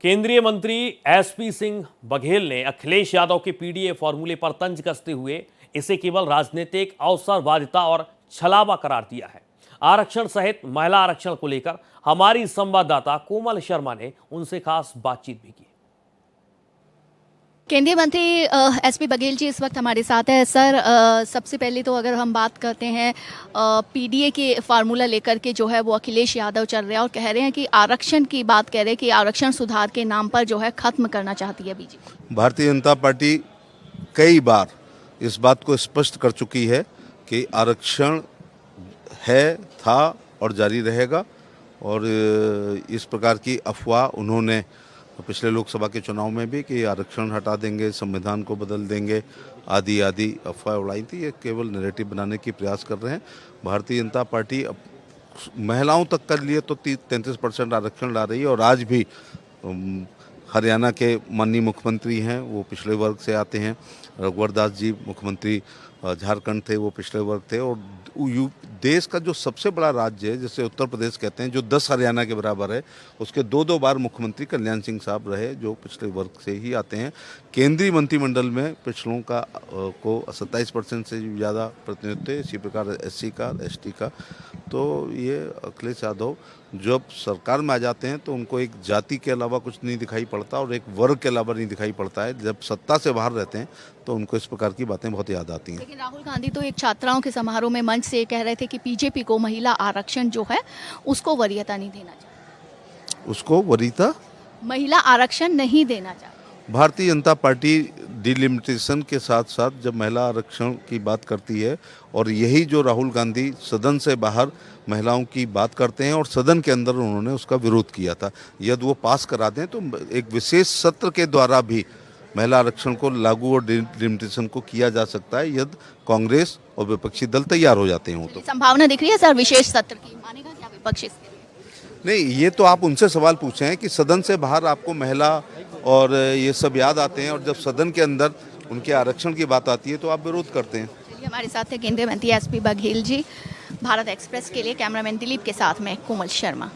केंद्रीय मंत्री एसपी सिंह बघेल ने अखिलेश यादव के पीडीए फॉर्मूले पर तंज कसते हुए इसे केवल राजनीतिक अवसरवादिता और छलावा करार दिया है। आरक्षण सहित महिला आरक्षण को लेकर हमारी संवाददाता कोमल शर्मा ने उनसे खास बातचीत भी की। केंद्रीय मंत्री एसपी बघेल जी इस वक्त हमारे साथ है। सर, सबसे पहले तो अगर हम बात करते हैं पीडीए के फार्मूला लेकर के जो है वो अखिलेश यादव चल रहे हैं और कह रहे हैं कि आरक्षण की बात कह रहे हैं कि आरक्षण सुधार के नाम पर जो है खत्म करना चाहती है बीजेपी। भारतीय जनता पार्टी कई बार इस बात को स्पष्ट कर चुकी है कि आरक्षण है, था और जारी रहेगा। और इस प्रकार की अफवाह उन्होंने पिछले लोकसभा के चुनाव में भी कि आरक्षण हटा देंगे, संविधान को बदल देंगे, आदि आदि अफवाह उड़ाई थी। ये केवल नैरेटिव बनाने की प्रयास कर रहे हैं। भारतीय जनता पार्टी महिलाओं तक के लिए तो 33% आरक्षण ला रही है। और आज भी हरियाणा के माननीय मुख्यमंत्री हैं, वो पिछड़े वर्ग से आते हैं। रघुवर दास जी मुख्यमंत्री झारखंड थे, वो पिछड़े वर्ग थे। और देश का जो सबसे बड़ा राज्य है, जिसे उत्तर प्रदेश कहते हैं, जो 10 हरियाणा के बराबर है, उसके दो बार मुख्यमंत्री कल्याण सिंह साहब रहे, जो पिछड़े वर्ग से ही आते हैं। केंद्रीय मंत्रिमंडल में पिछड़ों का को 27% से ज़्यादा प्रतिनिधित्व है। इसी प्रकार SC का, ST का। तो ये अखिलेश यादव जब सरकार में आ जाते हैं तो उनको एक जाति के अलावा कुछ नहीं दिखाई पड़ता और एक वर्ग के अलावा नहीं दिखाई पड़ता है। जब सत्ता से बाहर रहते हैं तो उनको इस प्रकार की बातें बहुत याद आती हैं। लेकिन राहुल गांधी तो एक छात्राओं के समारोह में मंच से कह रहे थे कि बीजेपी को महिला आरक्षण जो है उसको वरीयता नहीं देना चाहिए। उसको वरीयता, महिला आरक्षण नहीं देना चाहिए। भारतीय जनता पार्टी डिलिमिटेशन के साथ साथ जब महिला आरक्षण की बात करती है, और यही जो राहुल गांधी सदन से बाहर महिलाओं की बात करते हैं और सदन के अंदर उन्होंने उसका विरोध किया था। यदि वो पास करा दें तो एक विशेष सत्र के द्वारा भी महिला आरक्षण को लागू और डिलिमिटेशन को किया जा सकता है, यदि कांग्रेस और विपक्षी दल तैयार हो जाते हैं। तो संभावना दिख रही है सर विशेष सत्र की, मानेगा क्या विपक्ष इसके लिए? नहीं, ये तो आप उनसे सवाल पूछे हैं कि सदन से बाहर आपको महिला और ये सब याद आते हैं, और जब सदन के अंदर उनके आरक्षण की बात आती है तो आप विरोध करते हैं। चलिए, हमारे साथ थे केंद्रीय मंत्री एसपी बघेल जी। भारत एक्सप्रेस के लिए कैमरामैन दिलीप के साथ में कोमल शर्मा।